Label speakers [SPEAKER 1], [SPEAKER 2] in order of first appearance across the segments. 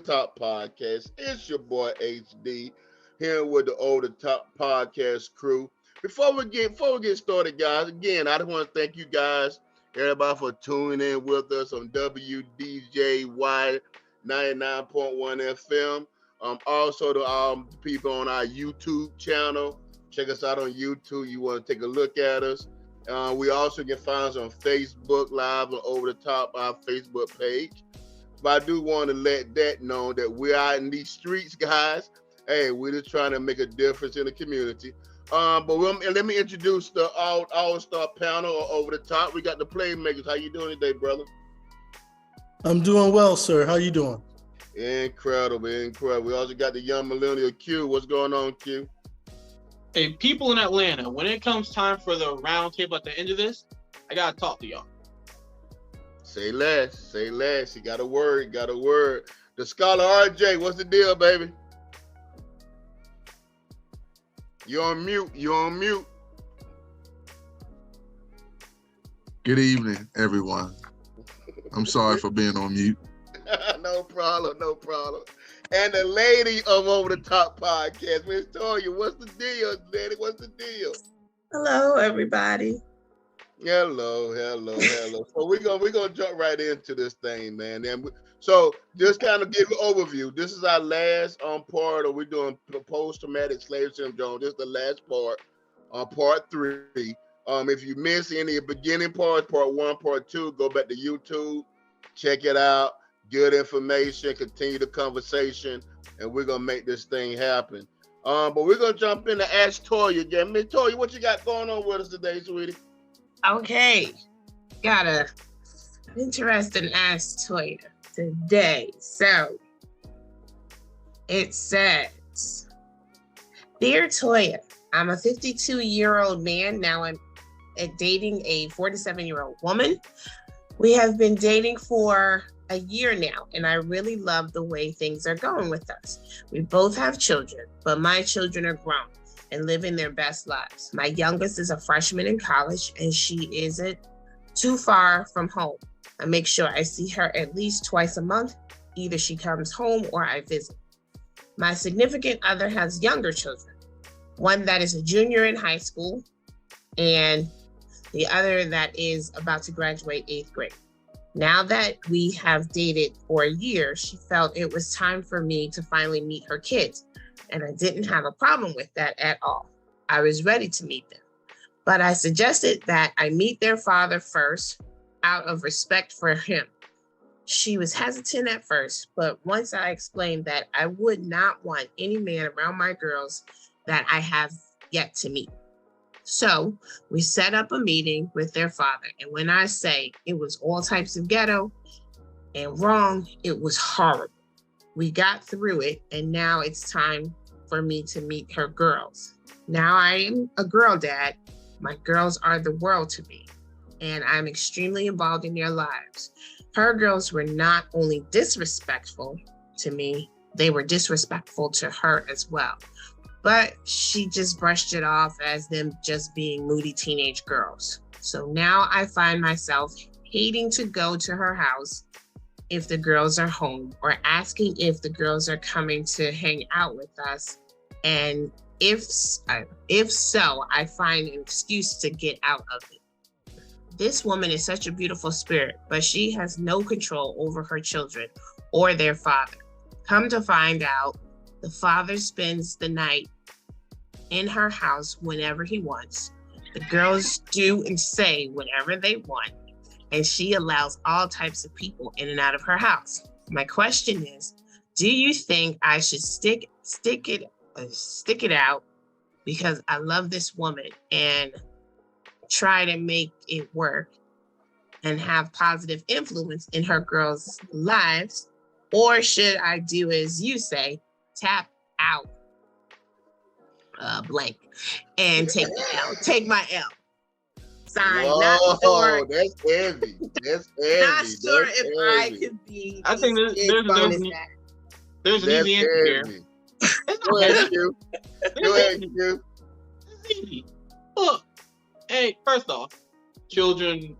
[SPEAKER 1] Top podcast. It's your boy HD here with the Over the Top podcast crew. Before we get started, guys, again, I just want to thank you guys, everybody, for tuning in with us on WDJY 99.1 FM. Also to people on our YouTube channel. Check us out on YouTube. You want to take a look at us. We also can find us on Facebook Live or Over the Top, our Facebook page. But I do want to let that know that we're out in these streets, guys. Hey, we're just trying to make a difference in the community. Let me introduce the all-star panel Over the Top. We got the Playmakers. How you doing today, brother?
[SPEAKER 2] I'm doing well, sir. How you doing?
[SPEAKER 1] Incredible. We also got the young millennial Q. What's going on, Q?
[SPEAKER 3] Hey, people in Atlanta, when it comes time for the round table at the end of this, I gotta talk to y'all.
[SPEAKER 1] Say less. You got a word. The scholar RJ, what's the deal, baby? You're on mute.
[SPEAKER 4] Good evening, everyone. I'm sorry for being on mute.
[SPEAKER 1] No problem. And the lady of Over the Top podcast, Miss Toya, what's the deal, lady? What's the deal?
[SPEAKER 5] Hello, everybody.
[SPEAKER 1] Hello. So we're gonna jump right into this thing, man. So just kind of give an overview. This is our last part, or we're doing post-traumatic slave syndrome. This is the last part, part 3. If you miss any of the beginning parts, part 1, part 2, go back to YouTube, check it out. Good information, continue the conversation, and we're gonna make this thing happen. But we're gonna jump in to ask Toya again. Miss Toya, what you got going on with us today, sweetie?
[SPEAKER 5] Okay, got a interesting Ask Toya today. So it says, "Dear Toya, I'm a 52-year-old man. Now I'm dating a 47-year-old woman. We have been dating for a year now, and I really love the way things are going with us. We both have children, but my children are grown and living their best lives. My youngest is a freshman in college, and she isn't too far from home. I make sure I see her at least twice a month. Either she comes home or I visit. My significant other has younger children, one that is a junior in high school, and the other that is about to graduate 8th grade. Now that we have dated for a year, she felt it was time for me to finally meet her kids, and I didn't have a problem with that at all. I was ready to meet them, but I suggested that I meet their father first out of respect for him. She was hesitant at first, but once I explained that I would not want any man around my girls that I have yet to meet. So we set up a meeting with their father. And when I say it was all types of ghetto and wrong, it was horrible. We got through it, and now it's time for me to meet her girls. Now I am a girl dad. My girls are the world to me, and I'm extremely involved in their lives. Her girls were not only disrespectful to me, they were disrespectful to her as well. But she just brushed it off as them just being moody teenage girls. So now I find myself hating to go to her house if the girls are home, or asking if the girls are coming to hang out with us. And if so, I find an excuse to get out of it. This woman is such a beautiful spirit, but she has no control over her children or their father. Come to find out, the father spends the night in her house whenever he wants. The girls do and say whatever they want, and she allows all types of people in and out of her house. My question is, do you think I should stick it out because I love this woman and try to make it work and have positive influence in her girls' lives? Or should I do as you say, tap out blank and take my L? Signed,
[SPEAKER 1] Whoa,
[SPEAKER 5] not sure.
[SPEAKER 1] That's heavy.
[SPEAKER 5] Not sure if I could be.
[SPEAKER 3] I think there's an easy answer here.
[SPEAKER 1] Go ahead, Q.
[SPEAKER 3] It's easy. Look, hey, first off, children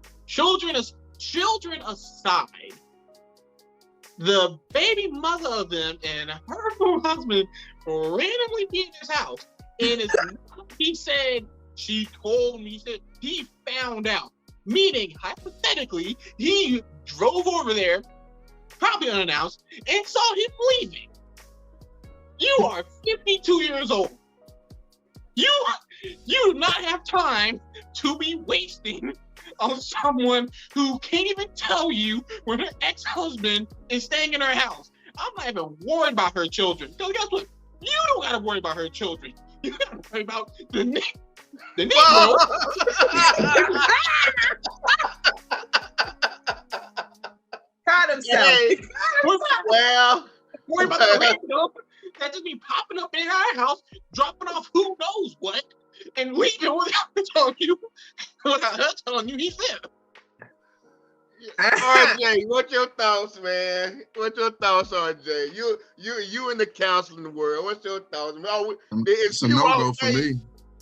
[SPEAKER 3] aside, the baby mother of them and her husband randomly be in his house. And it's, he said, she told me, he said he found out. Meaning, hypothetically, he drove over there, probably unannounced, and saw him leaving. You are 52 years old. You do not have time to be wasting on someone who can't even tell you when her ex-husband is staying in her house. I'm not even worried about her children. Because guess what? You don't got to worry about her children. You got to worry about the Negro.
[SPEAKER 5] Caught himself.
[SPEAKER 1] Hey, well,
[SPEAKER 3] Worry about the Negro that just be popping up in our house, dropping off who knows what, and leaving without telling you, without her telling you he's there.
[SPEAKER 1] RJ, what's your thoughts, man? What's your thoughts, RJ? You in the counseling world. What's your thoughts? Oh,
[SPEAKER 4] It's a no-go for me.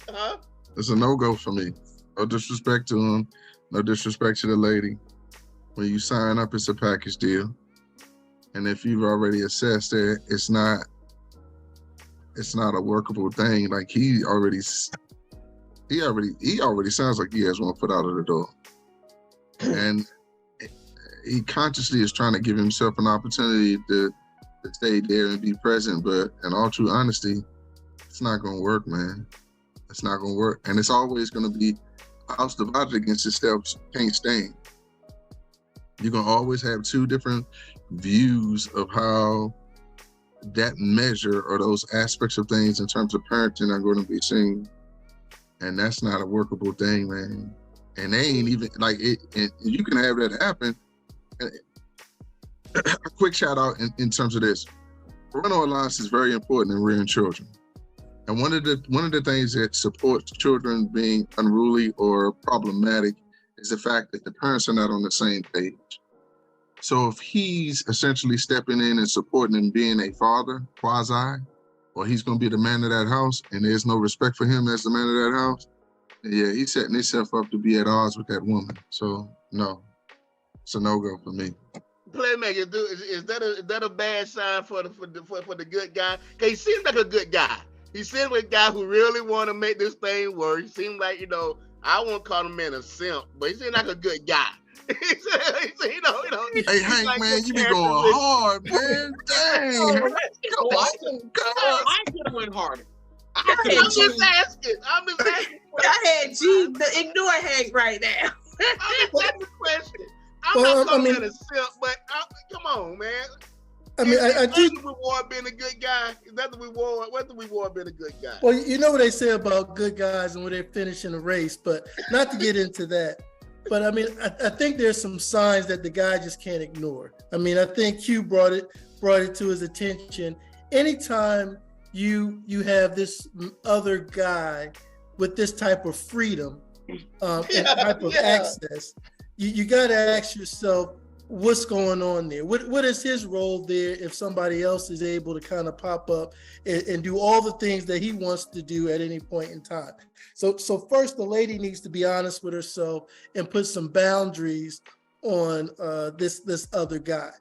[SPEAKER 1] Huh?
[SPEAKER 4] It's a no-go for me. No disrespect to him. No disrespect to the lady. When you sign up, it's a package deal. And if you've already assessed that it's not a workable thing, like he already sounds like he has one foot out of the door. And he consciously is trying to give himself an opportunity to stay there and be present, but in all true honesty, it's not gonna work, man. It's not gonna work. And it's always gonna be a house divided against itself can't stand. You're gonna always have two different views of how that measure or those aspects of things in terms of parenting are gonna be seen. And that's not a workable thing, man. And they ain't even like it, and you can have that happen. A quick shout out in terms of this. Parental alliance is very important in rearing children. And one of the things that supports children being unruly or problematic is the fact that the parents are not on the same page. So if he's essentially stepping in and supporting and being a father, quasi, or he's gonna be the man of that house and there's no respect for him as the man of that house, yeah, he's setting himself up to be at odds with that woman. So no, it's a no-go for me.
[SPEAKER 1] Playmaker, is that a bad sign for the good guy? Cause he seems like a good guy. He seems like a guy who really want to make this thing work. He seems like, I won't call him man a simp, but he seems like a good guy.
[SPEAKER 4] Hey Hank, like, man, you be going hard, man. Dang.
[SPEAKER 3] I could have went harder.
[SPEAKER 1] I'm just asking.
[SPEAKER 5] Go ahead, G. Ignore Hank right now.
[SPEAKER 1] I'm just asking a question. I'm not calling that a simp, but come on, man.
[SPEAKER 2] I mean, I do.
[SPEAKER 1] Is that the reward being a good guy? Is that the reward? What's the reward being a good guy?
[SPEAKER 2] Well, you know what they say about good guys and when they're finishing a race, but not to get into that. But I mean, I think there's some signs that the guy just can't ignore. I mean, I think Q brought it to his attention. Anytime you have this other guy with this type of freedom and type of access, you got to ask yourself, what's going on there? What is his role there if somebody else is able to kind of pop up and do all the things that he wants to do at any point in time? So first, the lady needs to be honest with herself and put some boundaries on this other guy.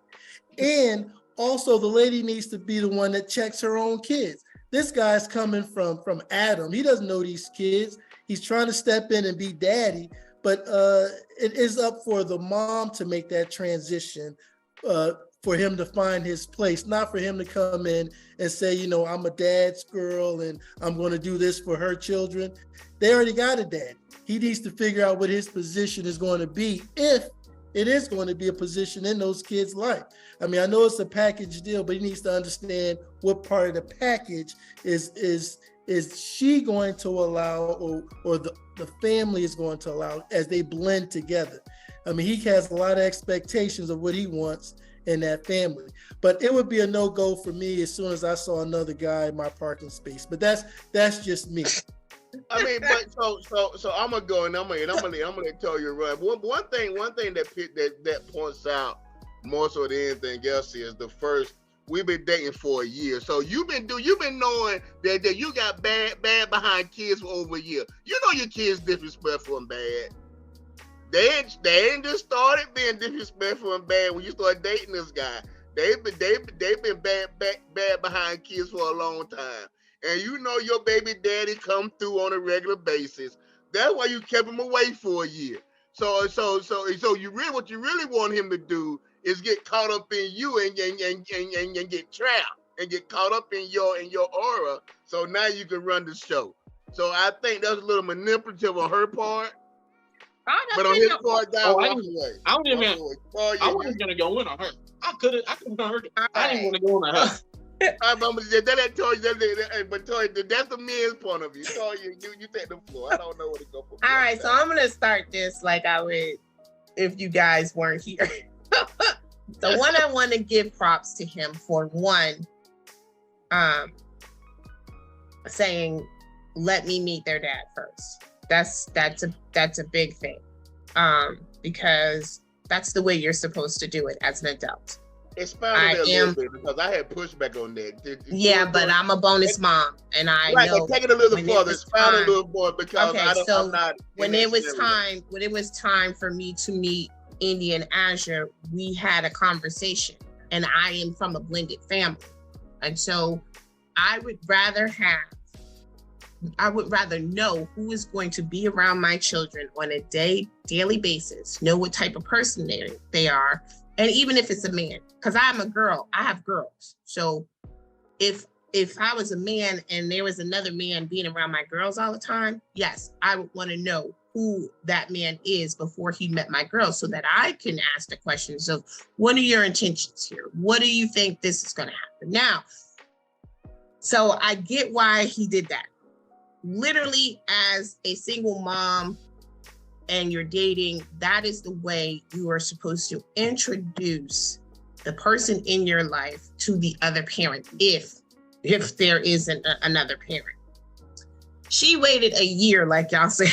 [SPEAKER 2] And also, the lady needs to be the one that checks her own kids. This guy's coming from Adam. He doesn't know these kids. He's trying to step in and be daddy, but it is up for the mom to make that transition for him to find his place, not for him to come in and say, I'm a dad's girl and I'm going to do this for her children. They already got a dad. He needs to figure out what his position is going to be, if it is going to be a position in those kids' life. I mean, I know it's a package deal, but he needs to understand what part of the package is she going to allow or the family is going to allow as they blend together. I mean, he has a lot of expectations of what he wants in that family. But it would be a no-go for me as soon as I saw another guy in my parking space. But that's just me.
[SPEAKER 1] I mean, but so I'm gonna go and I'm gonna tell you right. One thing that points out more so than anything else is the first. We've been dating for a year, so you've been knowing that you got bad behind kids for over a year. You know your kids disrespectful and bad. They ain't just started being disrespectful and bad when you start dating this guy. they've been bad behind kids for a long time, and you know your baby daddy come through on a regular basis. That's why you kept him away for a year. So you really what you really want him to do is get caught up in you and get trapped and get caught up in your aura. So now you can run the show. So I think that was a little manipulative on her part. But on his part, God walked away.
[SPEAKER 3] I wasn't gonna go in on her. I could have heard it. I didn't want to go in on her.
[SPEAKER 1] But Toy, that's the men's point of view. Toy, you take the floor. I don't know what to go for.
[SPEAKER 5] All right, so I'm gonna start this like I would if you guys weren't here. So one, I want to give props to him for one, saying, "Let me meet their dad first." That's a big thing, because that's the way you're supposed to do it as an adult.
[SPEAKER 1] Expound a little bit because I had pushback on that.
[SPEAKER 5] Yeah, but I'm a bonus mom, and I know.
[SPEAKER 1] Take it a little further. Expound a little more because I'm not.
[SPEAKER 5] When it was time for me to meet Indy and Azure, we had a conversation, and I am from a blended family, and so I would rather know who is going to be around my children on a daily basis, know what type of person they are. And even if it's a man, because I'm a girl, I have girls. So if I was a man and there was another man being around my girls all the time, yes, I would want to know who that man is before he met my girls so that I can ask the questions of, what are your intentions here? What do you think this is going to happen? Now, so I get why he did that. Literally, as a single mom and you're dating, that is the way you are supposed to introduce the person in your life to the other parent, if there isn't another parent. She waited a year, like y'all said.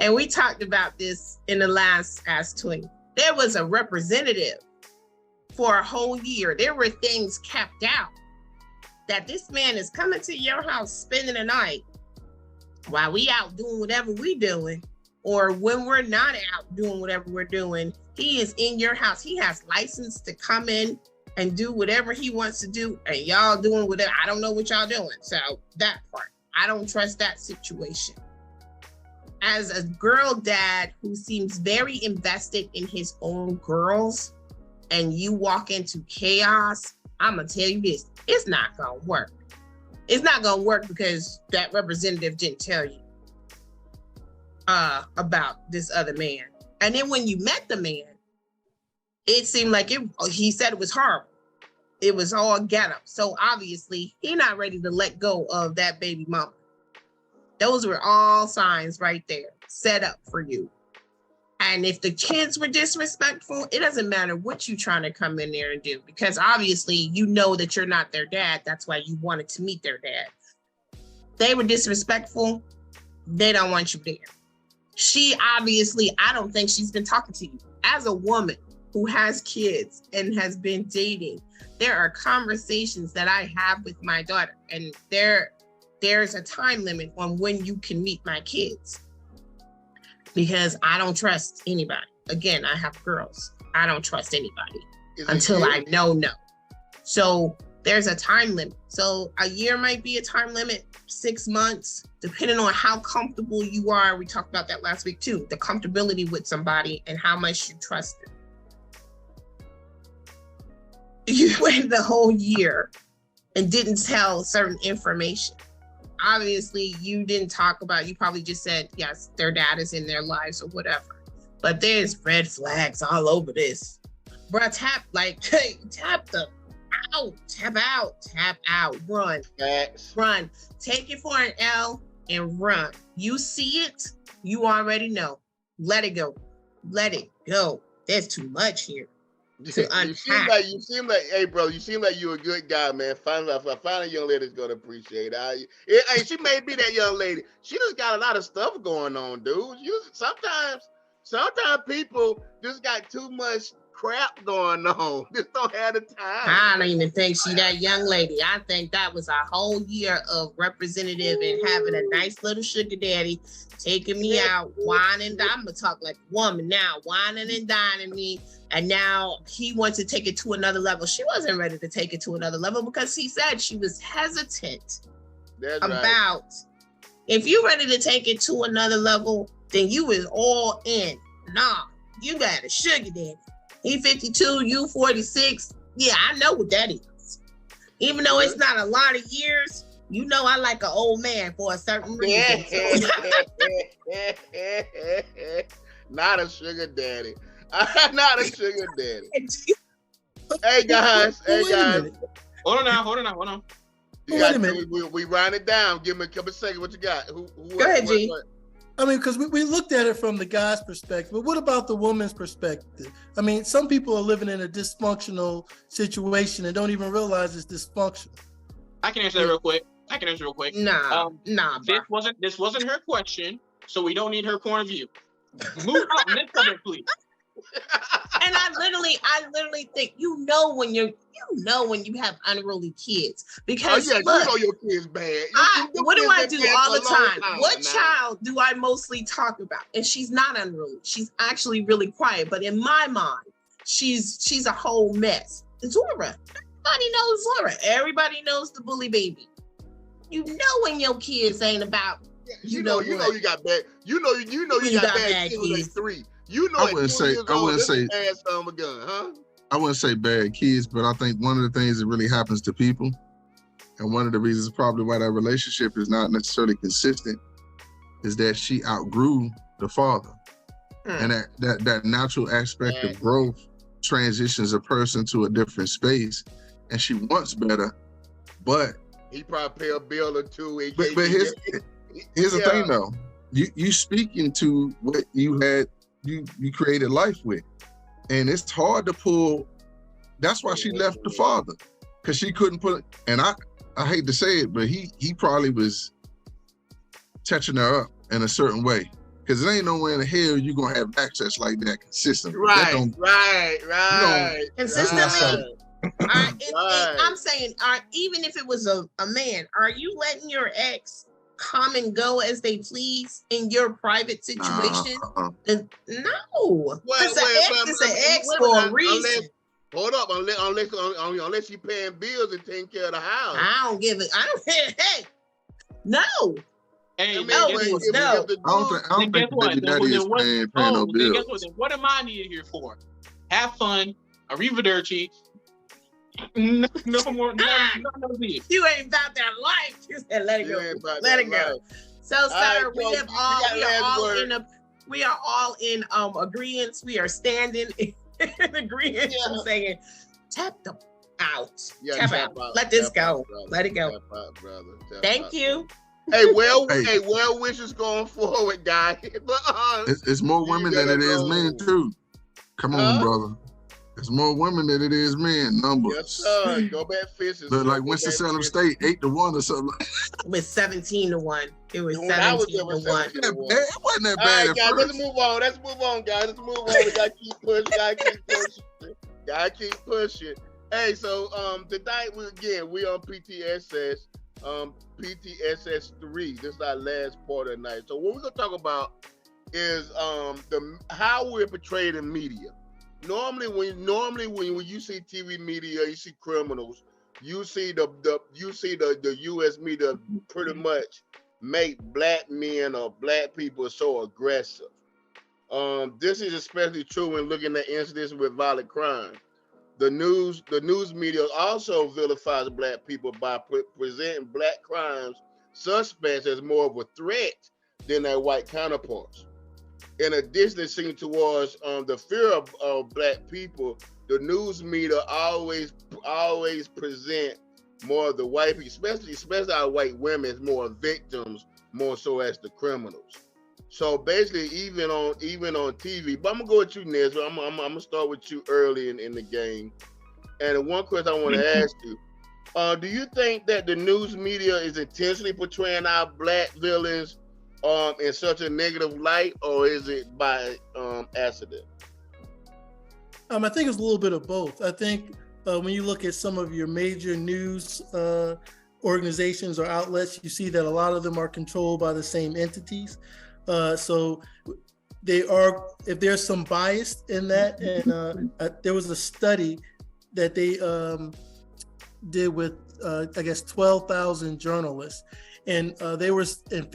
[SPEAKER 5] And we talked about this in the last Ask Twin. There was a representative for a whole year. There were things kept out that this man is coming to your house, spending the night while we out doing whatever we doing, or when we're not out doing whatever we're doing, he is in your house. He has license to come in and do whatever he wants to do, and y'all doing whatever. I don't know what y'all doing. So that part, I don't trust that situation. As a girl dad who seems very invested in his own girls, and you walk into chaos, I'm gonna tell you this, it's not gonna work. It's not gonna work because that representative didn't tell you about this other man. And then when you met the man, it seemed like he said it was horrible. It was all ghetto. So obviously he's not ready to let go of that baby mama. Those were all signs right there, set up for you. And if the kids were disrespectful, it doesn't matter what you're trying to come in there and do, because obviously you know that you're not their dad. That's why you wanted to meet their dad. They were disrespectful. They don't want you there. She obviously, I don't think she's been talking to you. As a woman who has kids and has been dating, there are conversations that I have with my daughter, and there's a time limit on when you can meet my kids, because I don't trust anybody. Again, I have girls. I don't trust anybody until I know. So there's a time limit. So a year might be a time limit, 6 months, depending on how comfortable you are. We talked about that last week too, the comfortability with somebody and how much you trust them. You waited the whole year and didn't tell certain information. Obviously, you didn't talk about, you probably just said, yes, their dad is in their lives or whatever. But there's red flags all over this. Bruh, tap them out, tap out, run.
[SPEAKER 1] Facts.
[SPEAKER 5] Run. Take it for an L and run. You see it, you already know. Let it go. Let it go. There's too much here to unpack.
[SPEAKER 1] You seem like, hey, bro, you seem like you're a good guy, man. Finally, a young lady's gonna appreciate it. Hey, she may be that young lady. She just got a lot of stuff going on, dude. Sometimes sometimes people just got too much crap going on. Just don't have the time.
[SPEAKER 5] I don't even think she that young lady. I think that was a whole year of representative and having a nice little sugar daddy taking me out, whining. I'm gonna talk like a woman now, whining and dining me. And now he wants to take it to another level. She wasn't ready to take it to another level because he said she was hesitant about if you're ready to take it to another level, then you is all in. Nah, you got a sugar daddy. He 52, you 46. Yeah, I know what that is. Even though it's not a lot of years, you know I like an old man for a certain reason.
[SPEAKER 1] Not a sugar daddy. Not a sugar daddy. Hey guys.
[SPEAKER 3] Hold on.
[SPEAKER 2] Wait a minute.
[SPEAKER 1] We round it down. Give me a couple seconds. What you got? Go
[SPEAKER 5] ahead, G.
[SPEAKER 2] I mean, because we looked at it from the guy's perspective, but what about the woman's perspective? I mean, some people are living in a dysfunctional situation and don't even realize it's dysfunctional.
[SPEAKER 3] I can answer that real quick.
[SPEAKER 5] Nah.
[SPEAKER 3] This wasn't her question, so we don't need her point of view. Move on, next subject, please.
[SPEAKER 5] And I literally think you know when you have unruly kids because
[SPEAKER 1] look, you know your kids bad.
[SPEAKER 5] What do I do all the time? What child do I mostly talk about? And she's not unruly. She's actually really quiet. But in my mind, she's a whole mess. Zora. Everybody knows Zora. Everybody knows the bully baby. You know when your kids ain't about.
[SPEAKER 1] You know you got bad. You know you got bad kids like 3. You know,
[SPEAKER 4] I wouldn't say bad kids, but I think one of the things that really happens to people, and one of the reasons probably why that relationship is not necessarily consistent, is that she outgrew the father, and that natural aspect of growth transitions a person to a different space, and she wants better, but
[SPEAKER 1] he probably pay a bill or two.
[SPEAKER 4] But here's the thing though, you speaking to what you had. You created life with, and it's hard to pull. That's why she left the father, because she couldn't put it. And I hate to say it, but he probably was touching her up in a certain way, because it ain't nowhere in the hell you gonna have access like that consistently.
[SPEAKER 1] Right.
[SPEAKER 5] Consistently. I'm saying, even if it was a man, are you letting your ex come and go as they please in your private situation? No. Because an ex is an ex for a reason.
[SPEAKER 1] Hold up, unless you paying bills and taking care of the house.
[SPEAKER 5] I don't hey, no.
[SPEAKER 3] Hey,
[SPEAKER 5] no.
[SPEAKER 4] I don't think baby daddy is paying no bills.
[SPEAKER 3] Guess what? What am I needed here for? Have fun, arrivederci. No more.
[SPEAKER 5] You ain't about that life. You said let it go. Let it go. So, sir, we are all in agreement. We are standing in agreement and saying, tap them out. Tap out. Let this go. Let it go. Thank you.
[SPEAKER 1] Hey, well wishes going forward, guys.
[SPEAKER 4] It's more women than it is men too. Come on, brother. There's more women than it is men. Numbers.
[SPEAKER 1] Yes, sir. Go back fishing.
[SPEAKER 4] Look like Winston-Salem State, 8-1 or something.
[SPEAKER 5] It was 17-1. It was 17-1.
[SPEAKER 4] It wasn't that
[SPEAKER 1] All
[SPEAKER 4] bad.
[SPEAKER 1] right, guys, let's move on, guys. Let's move on. We gotta keep pushing. Gotta keep pushing. Hey, so tonight we on PTSS. PTSS 3. This is our last part of the night. So what we're gonna talk about is how we're portrayed in media. Normally when you see TV media, you see criminals, you see the US media pretty much make black men or black people so aggressive. This is especially true when looking at incidents with violent crime. The news media also vilifies black people by presenting black crimes suspects as more of a threat than their white counterparts. In addition to seeing towards the fear of black people, the news media always present more of the white people, especially our white women, as more victims, more so as the criminals. So basically, even on TV, but I'm gonna go with you, Nez. I'm gonna start with you early in the game. And one question I want to ask you: do you think that the news media is intentionally portraying our black villains in such a negative light, or is it by accident?
[SPEAKER 2] I think it's a little bit of both. I think when you look at some of your major news organizations or outlets, you see that a lot of them are controlled by the same entities. So they are, if there's some bias in that, and there was a study that they did with, I guess, 12,000 journalists. And they were in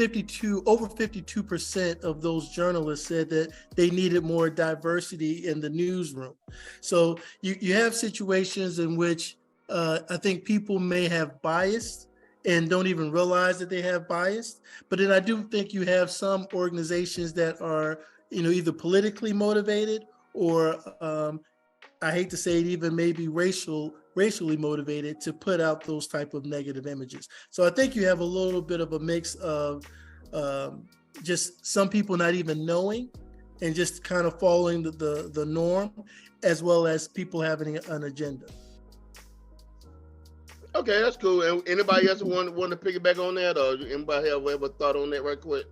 [SPEAKER 2] over 52% of those journalists said that they needed more diversity in the newsroom. So you have situations in which I think people may have bias and don't even realize that they have bias. But then I do think you have some organizations that are, either politically motivated or I hate to say it, even maybe racially motivated to put out those type of negative images. So I think you have a little bit of a mix of just some people not even knowing and just kind of following the norm, as well as people having an agenda.
[SPEAKER 1] Okay, that's cool. And anybody else want to piggyback on that, or anybody have ever thought on that right quick?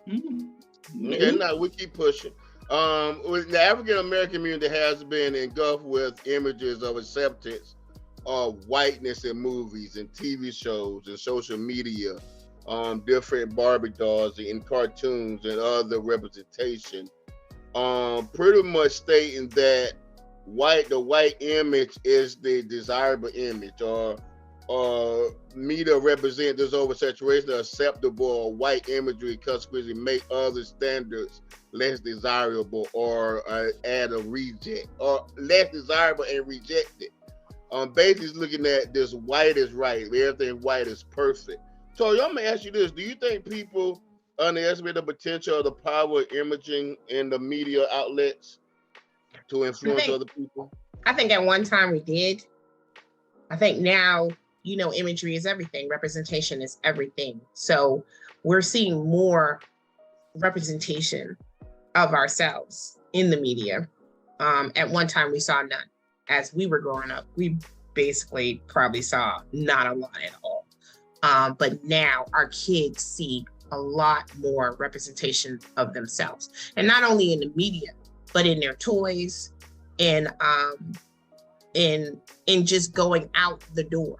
[SPEAKER 1] Okay, now we keep pushing. The African American community has been engulfed with images of acceptance of whiteness in movies and TV shows and social media, different Barbie dolls in cartoons and other representation, pretty much stating that the white image is the desirable image, or media represent this oversaturation of acceptable or white imagery, consequently make other standards less desirable, or add a reject, or less desirable and rejected. Basically looking at this white is right, everything white is perfect. So I'm gonna ask you this: do you think people underestimate the potential of the power of imaging in the media outlets to influence other people?
[SPEAKER 5] I think at one time we did. I think now, imagery is everything. Representation is everything. So we're seeing more representation of ourselves in the media. At one time we saw none. As we were growing up, we basically probably saw not a lot at all. But now our kids see a lot more representation of themselves. And not only in the media, but in their toys, and in just going out the door.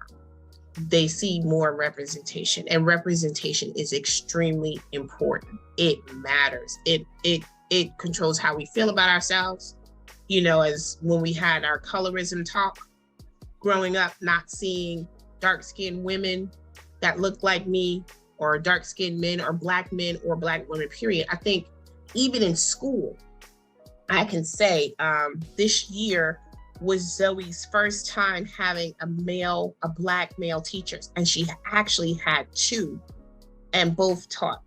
[SPEAKER 5] They see more representation, and representation is extremely important. It matters. It controls how we feel about ourselves. As when we had our colorism talk growing up, not seeing dark-skinned women that looked like me, or dark-skinned men, or black men, or black women, period. I think even in school, I can say this year was Zoe's first time having a black male teachers. And she actually had two, and both taught,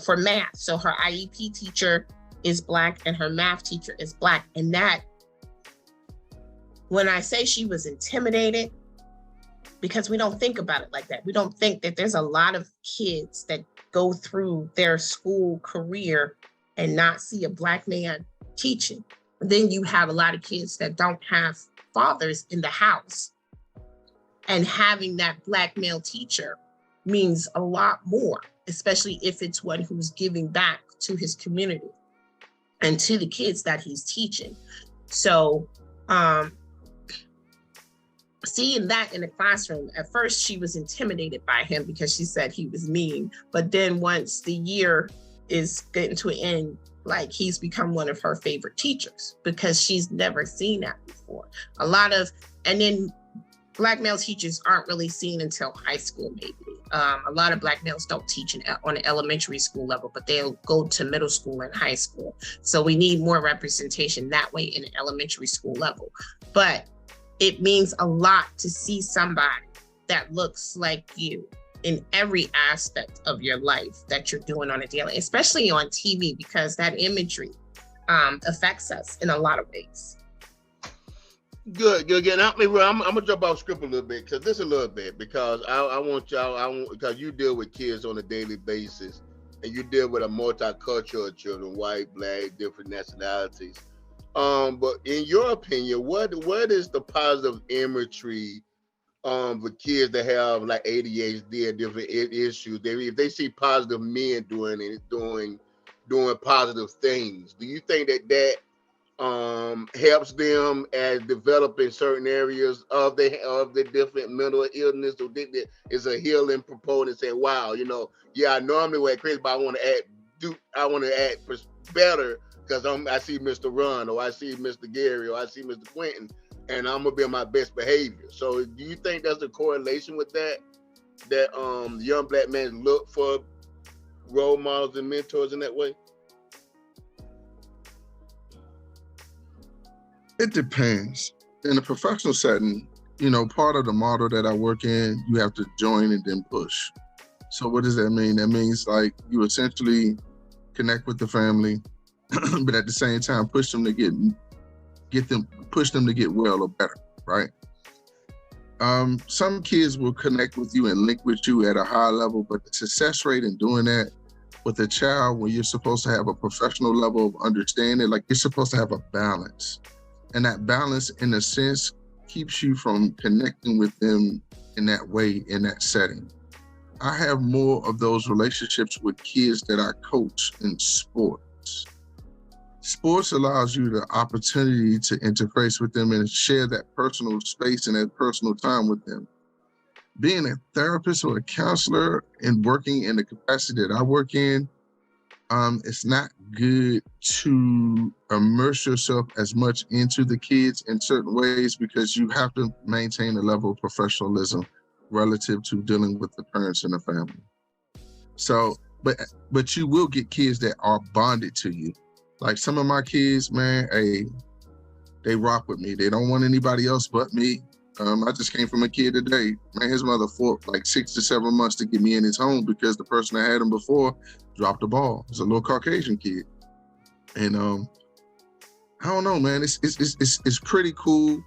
[SPEAKER 5] for math. So her IEP teacher is black and her math teacher is black. And that, when I say she was intimidated, because we don't think about it like that. We don't think that there's a lot of kids that go through their school career and not see a black man teaching. Then you have a lot of kids that don't have fathers in the house. And having that black male teacher means a lot more, especially if it's one who's giving back to his community and to the kids that he's teaching. So seeing that in the classroom, at first she was intimidated by him because she said he was mean. But then once the year is getting to an end, like, he's become one of her favorite teachers because she's never seen that before. And then black male teachers aren't really seen until high school, maybe. A lot of black males don't teach on an elementary school level, but they'll go to middle school and high school. So we need more representation that way in an elementary school level. But it means a lot to see somebody that looks like you in every aspect of your life that you're doing on a daily, especially on TV, because that imagery affects us in a lot of ways.
[SPEAKER 1] Good. I'm gonna jump off script a little bit, because this a little bit, because I want because you deal with kids on a daily basis, and you deal with a multicultural children, white, black, different nationalities. But in your opinion, what is the positive imagery for kids that have like ADHD and different issues. If they see positive men doing positive things, do you think that helps them as developing certain areas of the different mental illness, or that is a healing proponent saying, wow, I normally wear crazy, but I want to act better because I see Mr. Ron, or I see Mr. Gary, or I see Mr. Quentin, and I'm gonna be on my best behavior. So do you think there's a correlation with that young black men look for role models and mentors in that way?
[SPEAKER 4] It depends. In a professional setting, part of the model that I work in, you have to join and then push. So what does that mean? That means like you essentially connect with the family, but at the same time push them to get well or better, right? Some kids will connect with you and link with you at a high level, but the success rate in doing that with a child, when you're supposed to have a professional level of understanding, like you're supposed to have a balance. And that balance, in a sense, keeps you from connecting with them in that way, in that setting. I have more of those relationships with kids that I coach in sports. Sports allows you the opportunity to interface with them and share that personal space and that personal time with them. Being a therapist or a counselor and working in the capacity that I work in, it's not good to immerse yourself as much into the kids in certain ways, because you have to maintain a level of professionalism relative to dealing with the parents and the family. So, but you will get kids that are bonded to you. Like some of my kids, man, they rock with me. They don't want anybody else but me. I just came from a kid today. Man, his mother fought like 6 to 7 months to get me in his home because the person that had him before dropped the ball. It's a little Caucasian kid. And I don't know, man. It's pretty cool.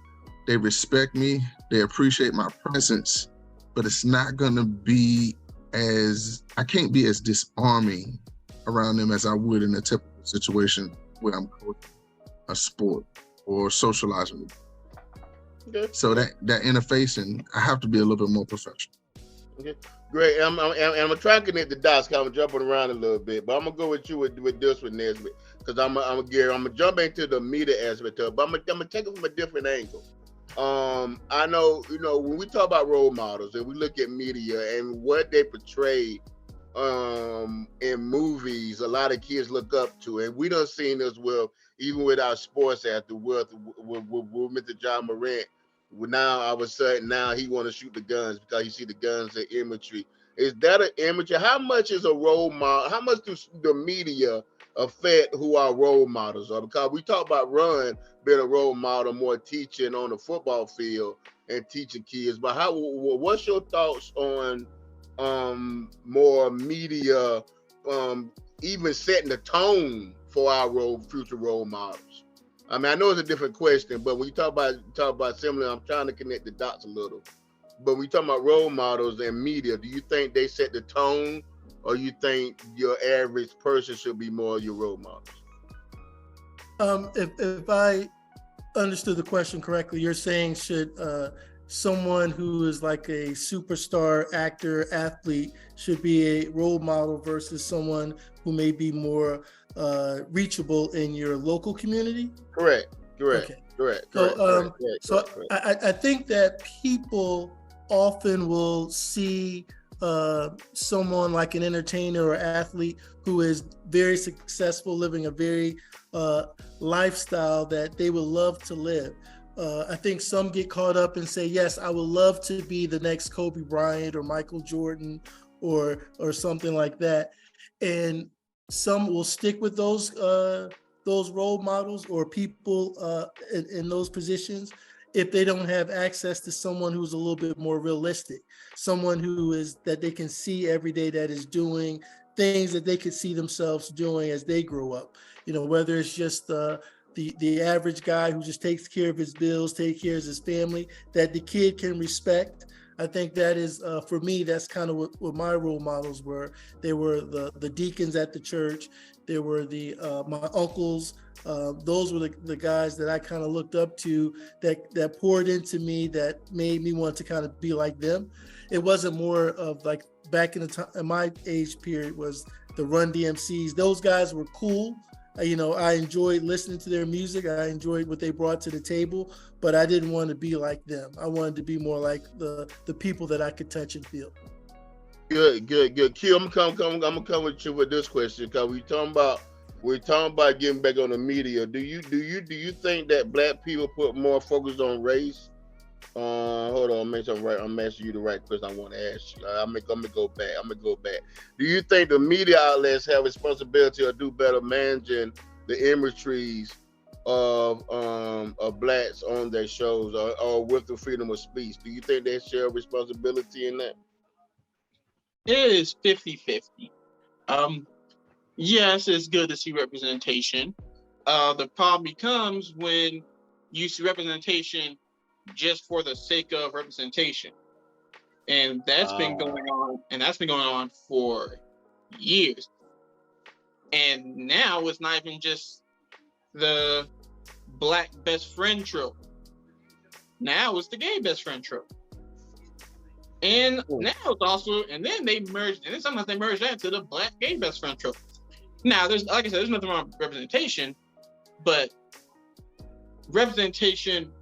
[SPEAKER 4] They respect me. They appreciate my presence. But it's not gonna be I can't be as disarming around them as I would in a typical situation where I'm coaching a sport or socializing with them.
[SPEAKER 1] Okay.
[SPEAKER 4] So that interfacing, I have to be a little bit more professional.
[SPEAKER 1] Okay, great. I'm gonna try to connect the dots, because I'm jumping around a little bit, but I'm gonna go with you with this one, Nesbitt, because I'm gonna jump into the media aspect of it, but I'm gonna take it from a different angle. I know, when we talk about role models and we look at media and what they portray in movies, a lot of kids look up to, and we done seen this even with our sports actor with Mr. John Morant. Now all of a sudden he want to shoot the guns because he see the guns as imagery. Is that an imagery? How much is a role model? How much do the media affect who our role models are? Because we talk about Ron being a role model, more teaching on the football field and teaching kids. But what's your thoughts on more media, even setting the tone for our future role models? I mean, I know it's a different question, but when you talk about similar, I'm trying to connect the dots a little. But when you talk about role models and media, do you think they set the tone, or you think your average person should be more your role models?
[SPEAKER 2] If I understood the question correctly, you're saying should someone who is like a superstar actor, athlete should be a role model versus someone who may be more reachable in your local community?
[SPEAKER 1] Correct.
[SPEAKER 2] Okay.
[SPEAKER 1] Correct.
[SPEAKER 2] I think that people often will see someone like an entertainer or athlete who is very successful, living a very lifestyle that they would love to live. I think some get caught up and say, yes, I would love to be the next Kobe Bryant or Michael Jordan or something like that. And some will stick with those role models or people in those positions if they don't have access to someone who's a little bit more realistic, someone that they can see every day that is doing things that they could see themselves doing as they grow up. Whether it's just the average guy who just takes care of his bills, takes care of his family, that the kid can respect. I think that is, for me, that's kind of what my role models were. They were the deacons at the church. They were my uncles. Those were the guys that I kind of looked up to, that poured into me, that made me want to kind of be like them. It wasn't more of like back in the time, in my age period, was the Run DMCs. Those guys were cool. I enjoyed listening to their music. I enjoyed what they brought to the table, but I didn't want to be like them. I wanted to be more like the people that I could touch and feel.
[SPEAKER 1] Good. Q, I'm gonna come with you with this question, because we're talking about getting back on the media. Do you think that Black people put more focus on race? Hold on, I'm asking you the right question I want to ask you. I'm gonna go back. Do you think the media outlets have responsibility or do better managing the imageries of Blacks on their shows, or with the freedom of speech? Do you think they share responsibility in that?
[SPEAKER 3] It is 50-50. Yes, it's good to see representation. The problem becomes when you see representation just for the sake of representation. And that's been going on for years. And now it's not even just the Black best friend trope. Now it's the gay best friend trope. And now it's also, and then sometimes they merge that to the Black gay best friend trope. Now, like I said, there's nothing wrong with representation, but representation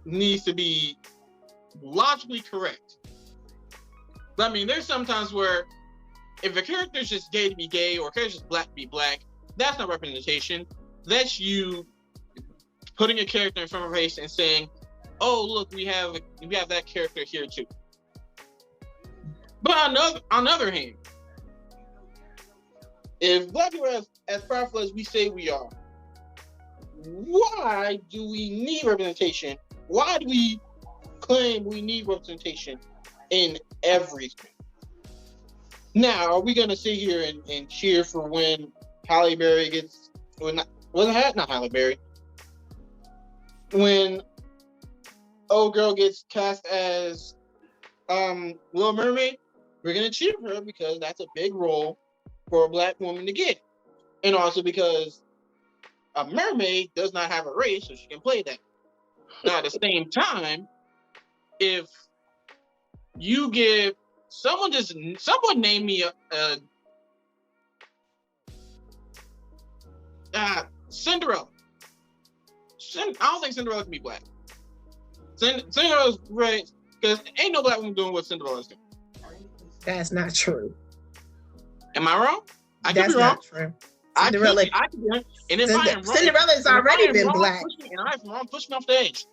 [SPEAKER 3] needs to be logically correct. I mean, there's sometimes where if a character's just gay to be gay, or a character's just Black to be Black, that's not representation. That's you putting a character in front of a race and saying, "Oh, look, we have that character here too." But on the other hand, if Black people are as powerful as we say we are, why do we need representation? Why do we claim we need representation in everything? Now, are we going to sit here and cheer for when Halle Berry gets... not Halle Berry. When old girl gets cast as Little Mermaid, we're going to cheer for her because that's a big role for a Black woman to get. And also because a mermaid does not have a race, so she can play that. Now, at the same time, if you give someone name me Cinderella. I don't think Cinderella can be Black. Cinderella's right, because ain't no Black woman doing what Cinderella's doing.
[SPEAKER 5] That's not true.
[SPEAKER 3] Am I wrong? I could
[SPEAKER 5] That's
[SPEAKER 3] be wrong.
[SPEAKER 5] not true. Cinderella,
[SPEAKER 3] I could be wrong. And if I am wrong,
[SPEAKER 5] Cinderella's already been Black.
[SPEAKER 3] Push me off the edge.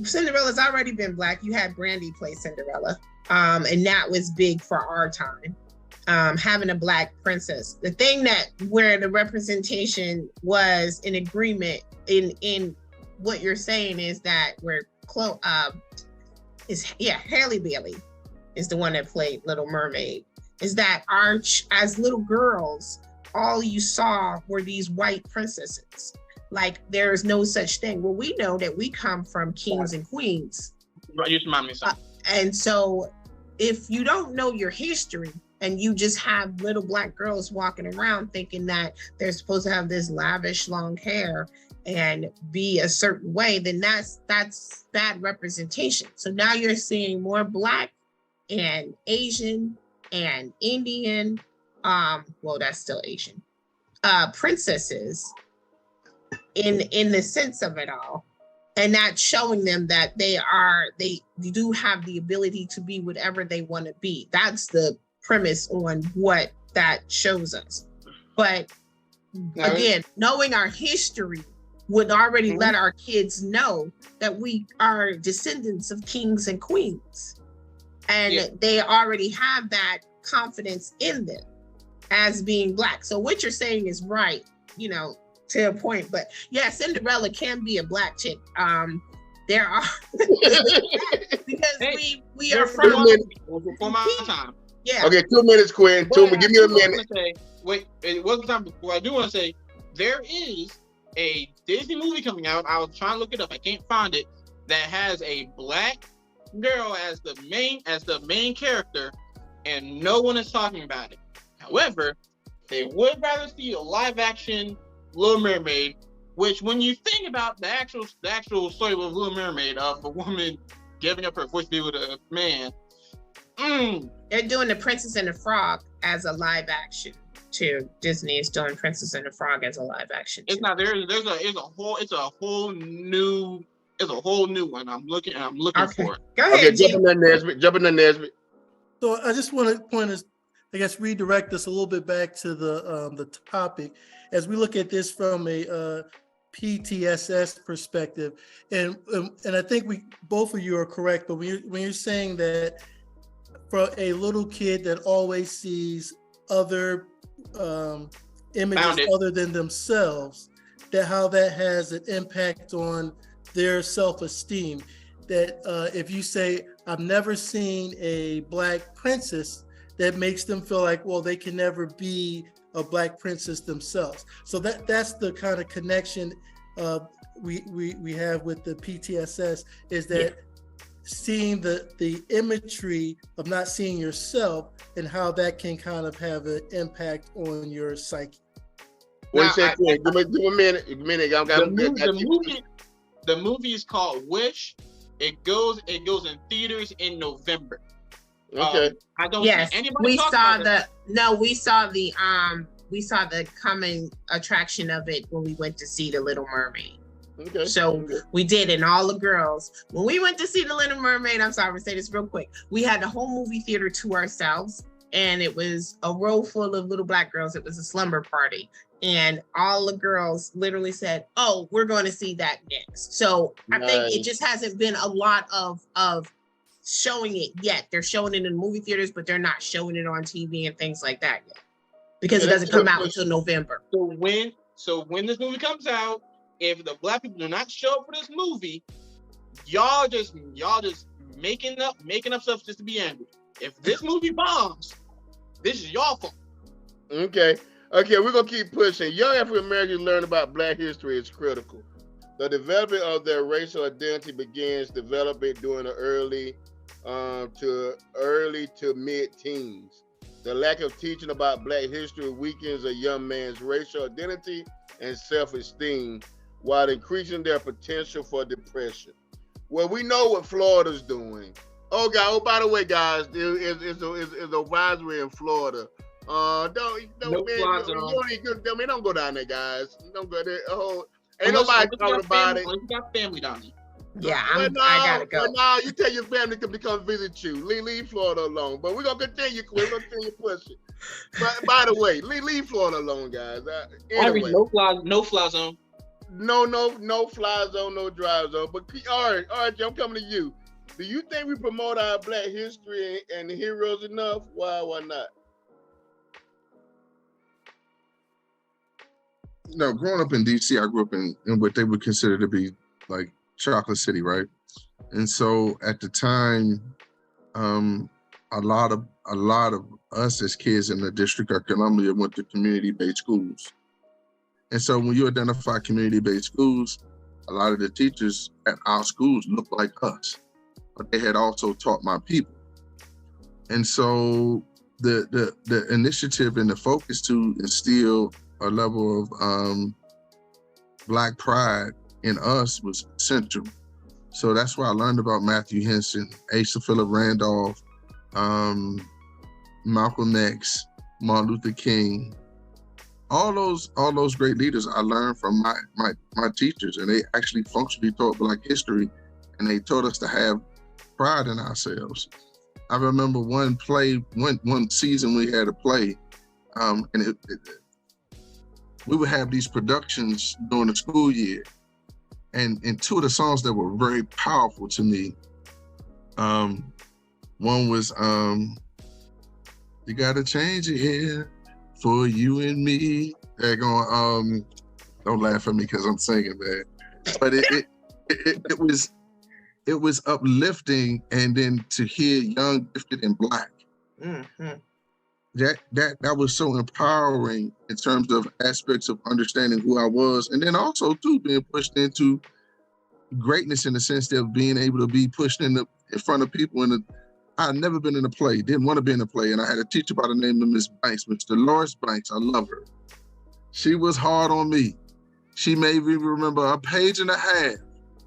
[SPEAKER 5] Cinderella's already been Black. You had Brandy play Cinderella, and that was big for our time. Having a Black princess. The thing where the representation was in agreement in what you're saying is that where Halle Bailey is the one that played Little Mermaid. Is that as little girls, all you saw were these white princesses. Like, there is no such thing. Well, we know that we come from kings and queens.
[SPEAKER 3] Right, you remind me of something.
[SPEAKER 5] And so if you don't know your history and you just have little Black girls walking around thinking that they're supposed to have this lavish long hair and be a certain way, then that's bad representation. So now you're seeing more Black and Asian and Indian, well, that's still Asian, princesses in the sense of it all, and not showing them that they do have the ability to be whatever they want to be. That's the premise on what that shows us. But again, knowing our history would already let our kids know that we are descendants of kings and queens. And they already have that confidence in them as being Black. So what you're saying is right, to a point. But yeah, Cinderella can be a Black chick. There are because we are from
[SPEAKER 3] before my time.
[SPEAKER 5] Yeah.
[SPEAKER 1] Okay, 2 minutes, Quinn. Give me a minute.
[SPEAKER 3] It wasn't time. What I do want to say, there is a Disney movie coming out. I was trying to look it up. I can't find it. That has a Black girl as the main character, and no one is talking about it. However, they would rather see a live action Little Mermaid, which when you think about the actual story of Little Mermaid, of a woman giving up her voice to be with a man.
[SPEAKER 5] They're doing The Princess and the Frog as a live action too. Disney is doing Princess and the Frog as a live action too.
[SPEAKER 3] It's not there. It's a whole new one. I'm looking for it.
[SPEAKER 5] Go ahead, G.
[SPEAKER 1] Jump in the Nesbitt.
[SPEAKER 2] So I just want to point us, I guess, redirect us a little bit back to the topic as we look at this from a PTSS perspective, and I think both of you are correct. But when you're saying that for a little kid that always sees other images other than themselves, that how that has an impact on their self-esteem. That if you say, I've never seen a Black princess, that makes them feel like, well, they can never be a Black princess themselves. So that's the kind of connection we have with the PTSS, is that seeing the imagery of not seeing yourself and how that can kind of have an impact on your psyche.
[SPEAKER 1] What you say? Give me a minute.
[SPEAKER 3] The movie is called Wish. It goes in theaters in November.
[SPEAKER 1] Okay.
[SPEAKER 3] I don't.
[SPEAKER 5] Yes,
[SPEAKER 3] see
[SPEAKER 5] we saw
[SPEAKER 3] we
[SPEAKER 5] saw the coming attraction of it when we went to see The Little Mermaid.
[SPEAKER 1] Okay.
[SPEAKER 5] So we did, and all the girls, when we went to see The Little Mermaid, I'm sorry, I'm gonna say this real quick. We had the whole movie theater to ourselves, and it was a row full of little Black girls. It was a slumber party. And all the girls literally said, "Oh, we're going to see that next." So I think it just hasn't been a lot of showing it yet. They're showing it in movie theaters, but they're not showing it on TV and things like that yet, because it doesn't come out until November.
[SPEAKER 3] So when this movie comes out, if the Black people do not show up for this movie, y'all just making up stuff just to be angry. If this movie bombs, this is y'all fault.
[SPEAKER 1] Okay, we're gonna keep pushing. Young African Americans learn about Black history is critical. The development of their racial identity begins developing during the early to mid-teens. The lack of teaching about Black history weakens a young man's racial identity and self-esteem, while increasing their potential for depression. Well, we know what Florida's doing. Oh, God! Oh, by the way, guys, it's a advisory in Florida. Don't go down there, guys. Don't go there. Ain't nobody talking about it.
[SPEAKER 3] You got family down there.
[SPEAKER 5] Yeah, I gotta go.
[SPEAKER 1] But now you tell your family to come visit you. Leave Florida alone. But we're gonna continue, Quinn. We're gonna continue pushing. But by the way, leave Florida alone, guys. Anyway.
[SPEAKER 3] No fly zone.
[SPEAKER 1] No fly zone, no drive zone. But all right, I'm coming to you. Do you think we promote our Black history and heroes enough? Why not?
[SPEAKER 4] No, growing up in DC, I grew up in what they would consider to be like Chocolate City, right? And so at the time, a lot of us as kids in the District of Columbia went to community-based schools. And so when you identify community-based schools, a lot of the teachers at our schools looked like us, but they had also taught my people. And so the initiative and the focus to instill a level of Black pride in us was essential. So that's why I learned about Matthew Henson, Asa Philip Randolph, Malcolm X, Martin Luther King. All those great leaders I learned from my teachers, and they actually functionally taught Black history, and they taught us to have pride in ourselves. I remember one season we had a play, and we would have these productions during the school year, and two of the songs that were very powerful to me, one was "You Gotta Change It Here for You and Me." They're going, don't laugh at me because I'm singing, man. But it was uplifting, and then to hear Young, Gifted, and Black.
[SPEAKER 5] Mm-hmm.
[SPEAKER 4] That was so empowering in terms of aspects of understanding who I was, and then also too being pushed into greatness in the sense of being able to be pushed into in front of people I had never been in a play, didn't want to be in a play, and I had a teacher by the name of Miss Banks, Miss Dolores Banks. I love her. She was hard on me. She made me remember a page and a half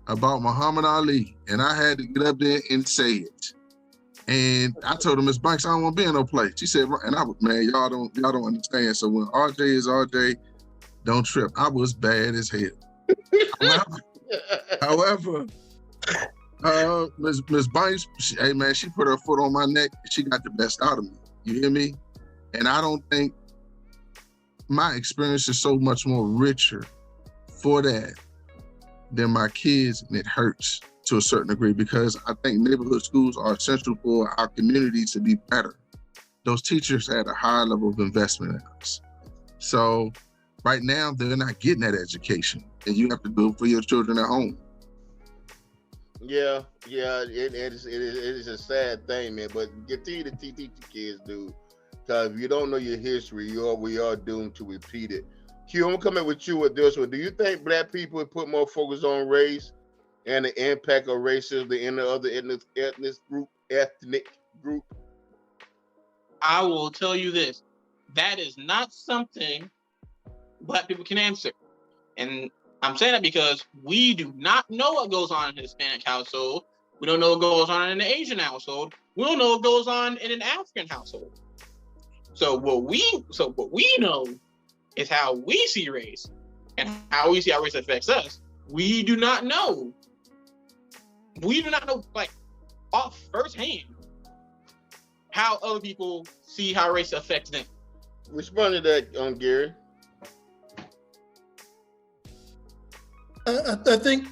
[SPEAKER 4] about Muhammad Ali, and I had to get up there and say it. And I told her, Miss Banks, I don't want to be in no play. She said, and I was, man, y'all don't understand. So when RJ is RJ, don't trip. I was bad as hell. However, Miss Banks, hey man, she put her foot on my neck. She got the best out of me. You hear me? And I don't think my experience is so much more richer for that than my kids, and it hurts to a certain degree because I think neighborhood schools are essential for our communities to be better. Those teachers had a higher level of investment in us. So right now, they're not getting that education, and you have to do it for your children at home.
[SPEAKER 1] Yeah, it is a sad thing, man. But continue to teach the kids, dude. Because if you don't know your history, we are doomed to repeat it. Q, I'm coming with you with this one. Do you think Black people would put more focus on race and the impact of racism in the other ethnic group?
[SPEAKER 3] I will tell you this. That is not something Black people can answer. And I'm saying that because we do not know what goes on in a Hispanic household. We don't know what goes on in an Asian household. We don't know what goes on in an African household. So what we know is how we see race and how we see how race affects us. We do not know. We do not know, like, off firsthand how other people see how race affects them.
[SPEAKER 1] Respond to that, Gary.
[SPEAKER 2] I think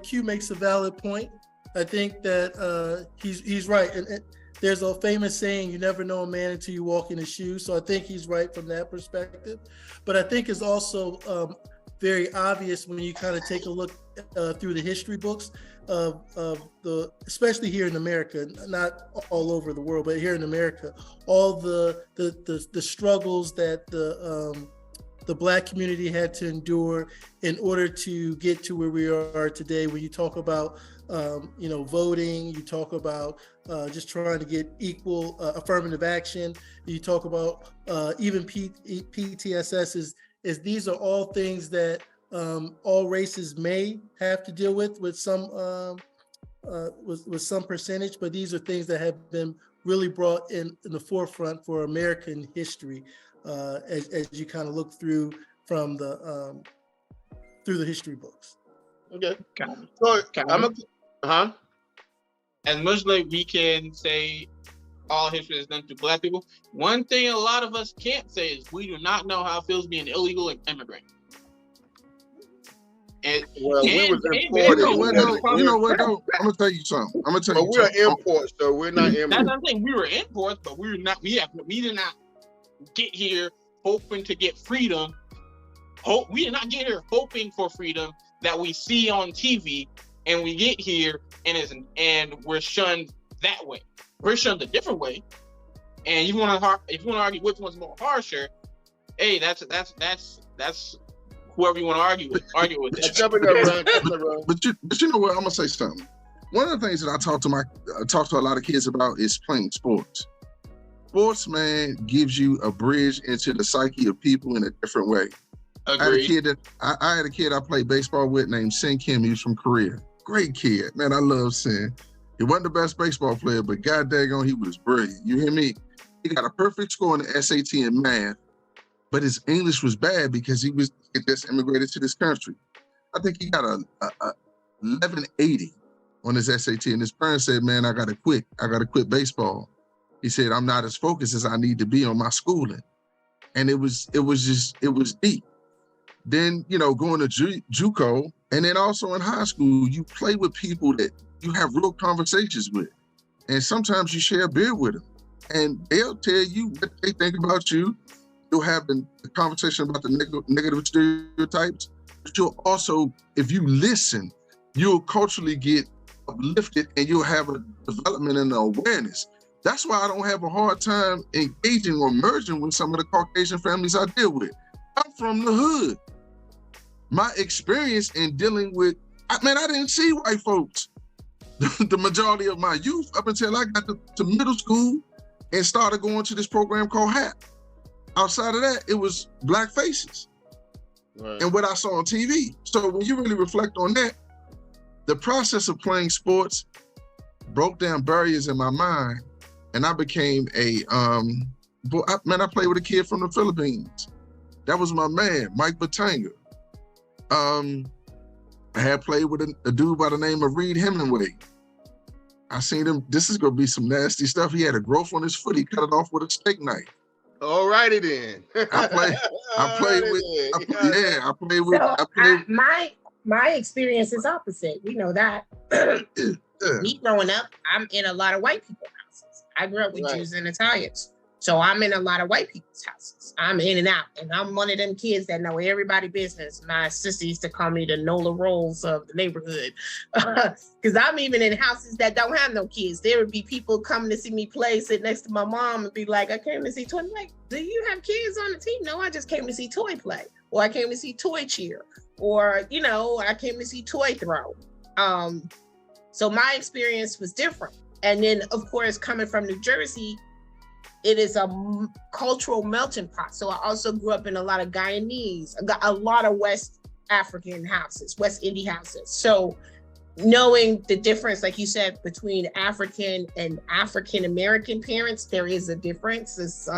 [SPEAKER 2] Q makes a valid point. I think that he's right. And there's a famous saying, you never know a man until you walk in his shoes. So I think he's right from that perspective. But I think it's also very obvious when you kind of take a look through the history books of the, especially here in America, not all over the world, but here in America, all the struggles that the Black community had to endure in order to get to where we are today. When you talk about, voting, you talk about just trying to get equal affirmative action. You talk about even PTSS is these are all things that all races may have to deal with some percentage, but these are things that have been really brought in the forefront for American history. As you kind of look through from the history books.
[SPEAKER 1] Okay. So
[SPEAKER 3] as much like we can say all history is done to Black people, one thing a lot of us can't say is we do not know how it feels to be an illegal immigrant. And
[SPEAKER 1] we was imported.
[SPEAKER 4] You know what though? I'm gonna tell you something.
[SPEAKER 1] But we're imports, so we're not immigrants.
[SPEAKER 3] That's what I'm saying. We were imports, but we did not get here hoping to get freedom. We did not get here hoping for freedom that we see on TV, and we get here and we're shunned that way. We're shunned a different way. And if you want to argue which one's more harsher, hey, that's whoever you want to argue with.
[SPEAKER 4] But you know what? I'm gonna say something. One of the things that I talk to a lot of kids about is playing sports. Sports, man, gives you a bridge into the psyche of people in a different way.
[SPEAKER 3] Agreed.
[SPEAKER 4] I had a kid I played baseball with named Sin Kim. He was from Korea. Great kid, man. I love Sin. He wasn't the best baseball player, but god daggone, he was brilliant. You hear me? He got a perfect score in the SAT in math, but his English was bad because he just immigrated to this country. I think he got a 1180 on his SAT, and his parents said, "Man, I gotta quit baseball." He said, "I'm not as focused as I need to be on my schooling," and it was deep. Then going to JUCO, and then also in high school, you play with people that you have real conversations with, and sometimes you share a beer with them, and they'll tell you what they think about you. You'll have the conversation about the negative stereotypes, but you'll also, if you listen, you'll culturally get uplifted and you'll have a development in the awareness. That's why I don't have a hard time engaging or merging with some of the Caucasian families I deal with. I'm from the hood. My experience in dealing with, I didn't see white folks. the majority of my youth up until I got to middle school and started going to this program called HAP. Outside of that, it was black faces and what I saw on TV. So when you really reflect on that, the process of playing sports broke down barriers in my mind, and I became I played with a kid from the Philippines. That was my man, Mike Batanga. I had played with a dude by the name of Reed Hemingway. I seen him, this is gonna be some nasty stuff. He had a growth on his foot, he cut it off with a steak knife.
[SPEAKER 1] All righty then.
[SPEAKER 4] I played with.
[SPEAKER 5] My experience is opposite. We know that. Me growing up, I'm in a lot of white people's houses. I grew up with Jews and Italians. So I'm in a lot of white people's houses. I'm in and out. And I'm one of them kids that know everybody's business. My sister used to call me the Nola Rolls of the neighborhood. Because I'm even in houses that don't have no kids. There would be people coming to see me play, sit next to my mom and be like, I came to see toy. I'm like, do you have kids on the team? No, I just came to see toy play. Or I came to see toy cheer. Or, I came to see toy throw. So my experience was different. And then, of course, coming from New Jersey, it is a cultural melting pot. So I also grew up in a lot of Guyanese, a lot of West African houses, West Indian houses. So knowing the difference, like you said, between African and African-American parents, there is a difference. It's,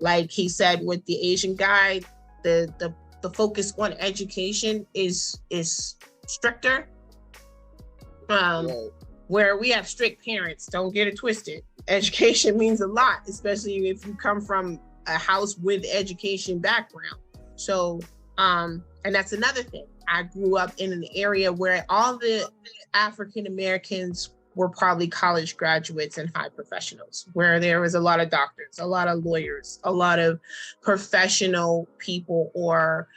[SPEAKER 5] like he said with the Asian guy, the focus on education is stricter. Where we have strict parents, don't get it twisted. Education means a lot, especially if you come from a house with education background. So, and that's another thing. I grew up in an area where all the African Americans were probably college graduates and high professionals, where there was a lot of doctors, a lot of lawyers, a lot of professional people, or,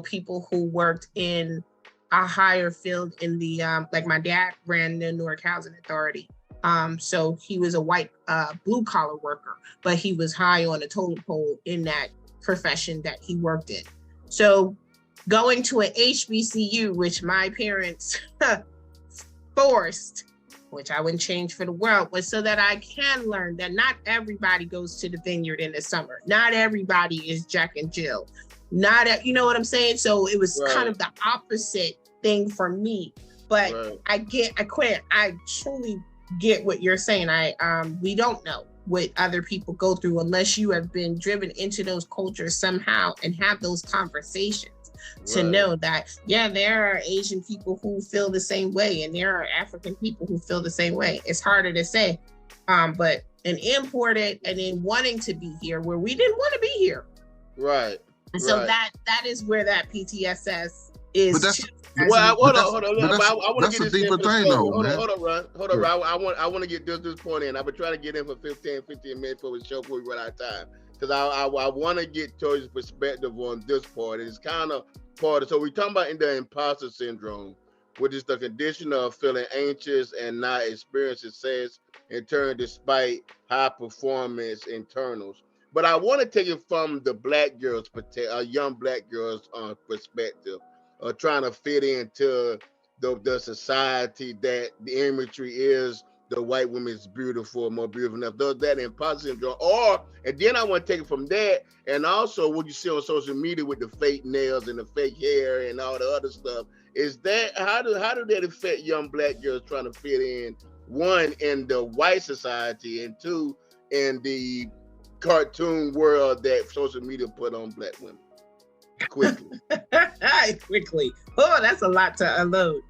[SPEAKER 5] people who worked in a higher field in the, like my dad ran the Newark Housing Authority. So he was a white blue collar worker, but he was high on a totem pole in that profession that he worked in. So going to an HBCU, which my parents forced, which I wouldn't change for the world, was so that I can learn that not everybody goes to the vineyard in the summer. Not everybody is Jack and Jill. You know what I'm saying? So it was kind of the opposite thing for me. But I truly get what you're saying. We don't know what other people go through unless you have been driven into those cultures somehow and have those conversations to know that, there are Asian people who feel the same way and there are African people who feel the same way. It's harder to say, but an imported and then wanting to be here where we didn't want to be here.
[SPEAKER 1] Right.
[SPEAKER 5] And so that is where that PTSS is.
[SPEAKER 1] But that's, hold on. I want to get this
[SPEAKER 4] deeper thing, though.
[SPEAKER 1] Hold on, Ron. I want to get this point in. I've been trying to get in for 15 minutes for the show before we run out of time. Because I want to get Toy's perspective on this part. It's kind of part of, so we're talking about in the imposter syndrome, which is the condition of feeling anxious and not experiencing success in turn despite high performance internals. But I want to take it from the black girl's, young black girl's perspective, trying to fit into the society that the imagery is the white woman is beautiful, more beautiful enough. Does that imposter syndrome? And then I want to take it from that, and also what you see on social media with the fake nails and the fake hair and all the other stuff. Is that how do that affect young black girls trying to fit in? One, in the white society, and two, in the cartoon world that social media put on black women. Quickly.
[SPEAKER 5] Oh, that's a lot to unload.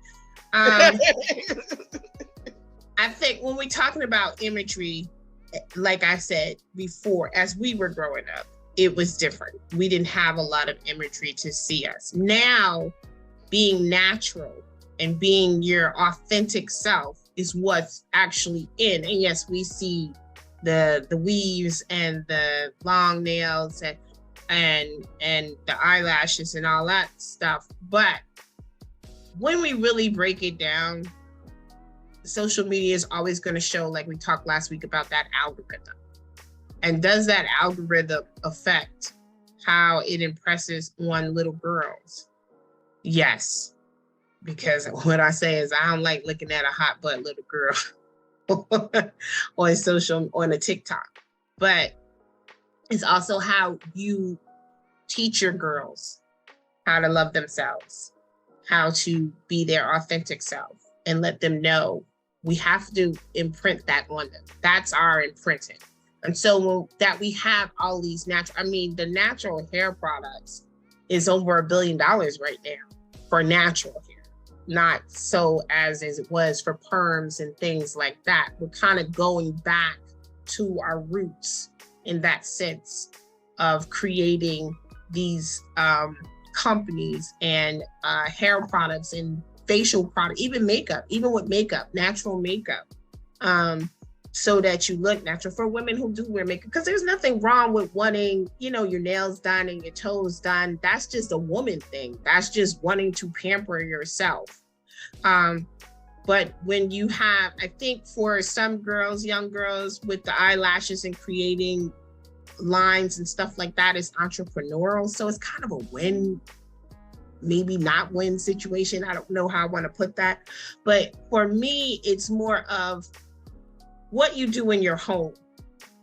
[SPEAKER 5] I think when we're talking about imagery, like I said before, as we were growing up, it was different. We didn't have a lot of imagery to see us. Now, being natural and being your authentic self is what's actually in. And yes, we see the weaves and the long nails and the eyelashes and all that stuff. But when we really break it down, social media is always going to show, like we talked last week about that algorithm. And does that algorithm affect how it impresses on little girls? Yes. because what I say is I don't like looking at a hot butt little girl on a TikTok. But it's also how you teach your girls how to love themselves, how to be their authentic self, and let them know we have to imprint that on them. That's our imprinting. And so that we have all these the natural hair products is over $1 billion right now for natural hair. Not so as it was for perms and things like that. We're kind of going back to our roots in that sense of creating these companies and hair products and facial products, even makeup, even with makeup, natural makeup, so that you look natural for women who do wear makeup. Because there's nothing wrong with wanting, your nails done and your toes done. That's just a woman thing. That's just wanting to pamper yourself. But when you have, I think for some girls, young girls with the eyelashes and creating lines and stuff like that is entrepreneurial. So it's kind of a win, maybe not win situation. I don't know how I want to put that. But for me, it's more of what you do in your home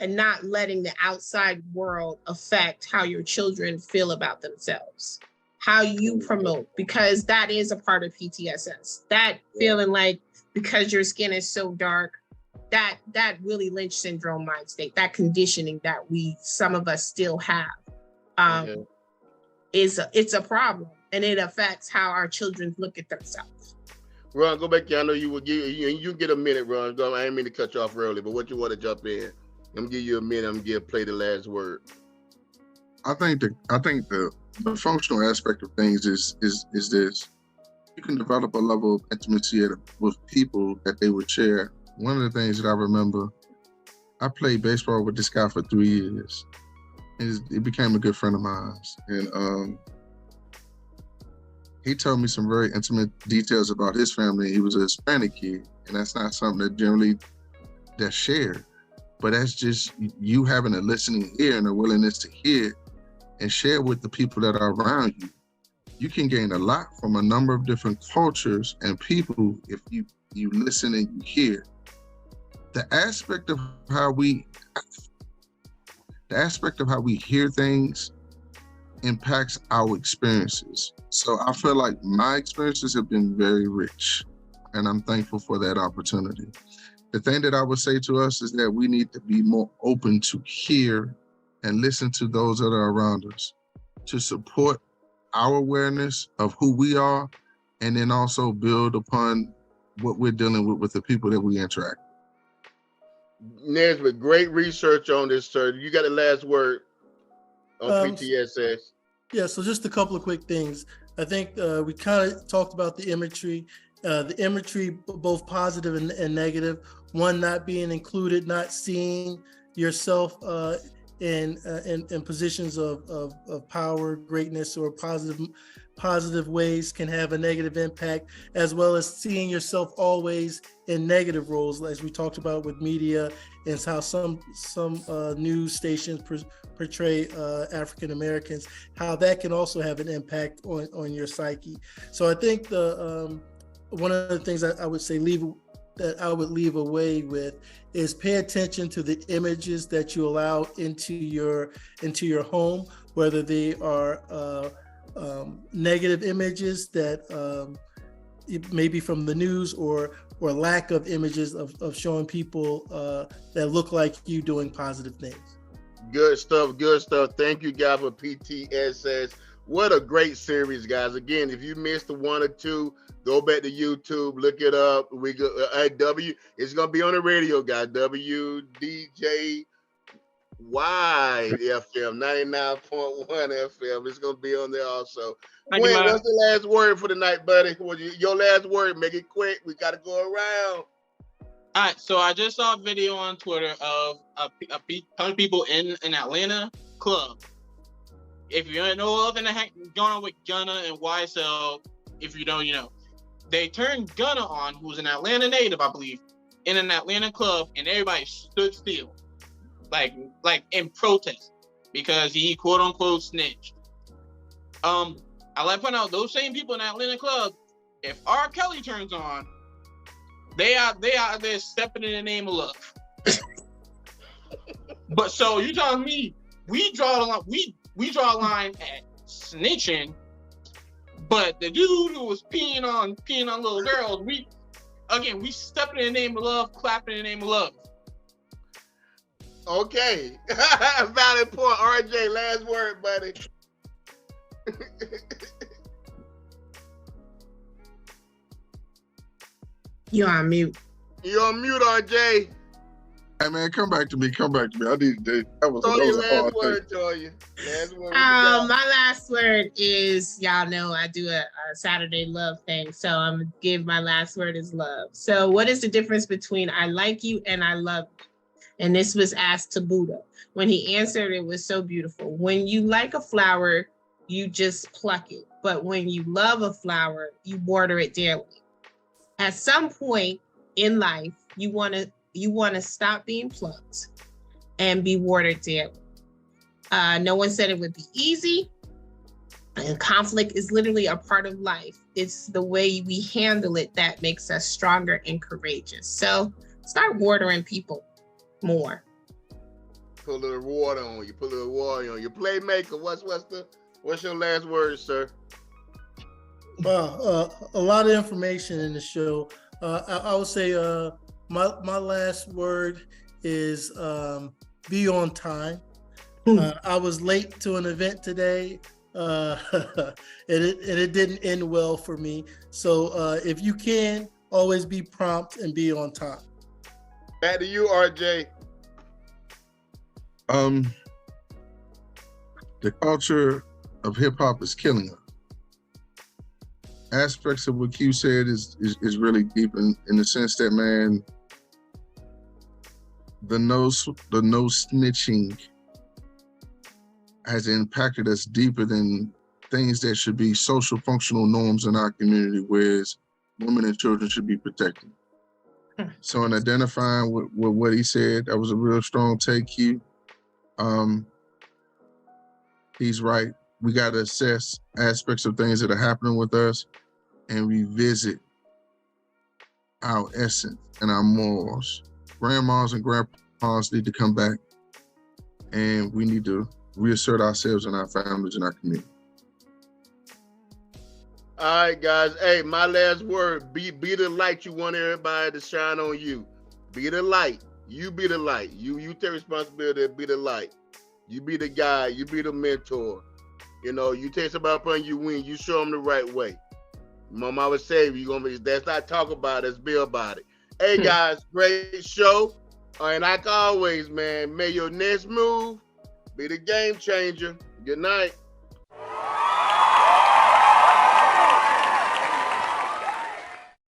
[SPEAKER 5] and not letting the outside world affect how your children feel about themselves, how you promote, because that is a part of PTSS. That feeling like because your skin is so dark, that really Lynch syndrome mind state, that conditioning that some of us still have, it's a problem, and it affects how our children look at themselves.
[SPEAKER 1] Ron, go back here. I know you get a minute, Ron. I didn't mean to cut you off early, but what you want to jump in? I'm gonna give you a minute. I'm gonna play the last word.
[SPEAKER 4] I think the functional aspect of things is this. You can develop a level of intimacy with people that they would share. One of the things that I remember, I played baseball with this guy for 3 years. He became a good friend of mine. And he told me some very intimate details about his family. He was a Hispanic kid, and that's not something that that's shared. But that's just you having a listening ear and a willingness to hear and share with the people that are around you. You can gain a lot from a number of different cultures and people if you listen and you hear. The aspect of how we hear things impacts our experiences. So I feel like my experiences have been very rich, and I'm thankful for that opportunity. The thing that I would say to us is that we need to be more open to hear and listen to those that are around us, to support our awareness of who we are, and then also build upon what we're dealing with the people that we interact with.
[SPEAKER 1] Nesbitt, great research on this, sir. You got the last word on PTSS.
[SPEAKER 2] Yeah, so just a couple of quick things. I think we kind of talked about the imagery, both positive and negative. One, not being included, not seeing yourself in positions of power, greatness, or positive ways can have a negative impact, as well as seeing yourself always in negative roles, as we talked about with media, and how some news stations portray African Americans, how that can also have an impact on your psyche. So I think one of the things that I would say I would leave away with is pay attention to the images that you allow into your home, whether they are negative images that maybe from the news or lack of images of showing people that look like you doing positive things.
[SPEAKER 1] Good stuff. Thank you, guys, for PTSS. What a great series, guys. Again, if you missed the one or two, go back to YouTube, look it up. We go it's gonna be on the radio, guys. WDJY FM 99.1 FM. It's gonna be on there also.
[SPEAKER 3] Thank
[SPEAKER 1] Gwen,
[SPEAKER 3] you,
[SPEAKER 1] what's the last word for the night, buddy? Your last word? Make it quick. We gotta go around.
[SPEAKER 3] All right, so I just saw a video on Twitter of a bunch of people in an Atlanta club. If you don't know anything going on with Gunna and YSL, if you don't, you know, they turned Gunna on, who's an Atlanta native, I believe, in an Atlanta club, and everybody stood still, like in protest, because he quote unquote snitched. I like to point out those same people in the Atlanta club if R. Kelly turns on, they are there stepping in the name of love. But so you telling me we draw the line? We draw a line at snitching, but the dude who was peeing on little girls, we stepping in the name of love, clapping in the name of love.
[SPEAKER 1] Okay, valid point. RJ, last word, buddy.
[SPEAKER 5] You're on mute.
[SPEAKER 1] You're on mute, RJ.
[SPEAKER 4] Hey man, come back to me. I need that. That was a
[SPEAKER 1] Last
[SPEAKER 4] hard
[SPEAKER 1] word,
[SPEAKER 4] thing.
[SPEAKER 1] Toya. Last word.
[SPEAKER 5] My last word is, y'all know I do a Saturday love thing, so I'm gonna give my last word is love. So what is the difference between I like you and I love you? And this was asked to Buddha. When he answered, it was so beautiful. When you like a flower, you just pluck it. But when you love a flower, you water it daily. At some point in life, you want to stop being plucked and be watered daily. No one said it would be easy. And conflict is literally a part of life. It's the way we handle it that makes us stronger and courageous. So start watering people more.
[SPEAKER 1] Put a little water on you. Put a little water on you. Playmaker, what's your last word, sir?
[SPEAKER 2] Wow, a lot of information in the show. I would say my last word is be on time. I was late to an event today, and it didn't end well for me. So if you can, always be prompt and be on time.
[SPEAKER 1] Back to you, RJ.
[SPEAKER 4] The culture of hip hop is killing us. Aspects of what Q said is really deep in the sense that, man, the no snitching has impacted us deeper than things that should be social functional norms in our community, whereas women and children should be protected. So in identifying with what he said, that was a real strong take, Q. He's right. We got to assess aspects of things that are happening with us and revisit our essence and our morals. Grandmas and grandpas need to come back, and we need to reassert ourselves and our families and our community.
[SPEAKER 1] All right, guys. Hey, my last word, be the light you want everybody to shine on you. Be the light. You be the light. You take responsibility to be the light. You be the guy. You be the mentor. You know, you take somebody upon you win. You show them the right way. Mama would say, that's not talk about it, let's be about it. Hey, guys, great show. And like always, man, may your next move be the game changer. Good night.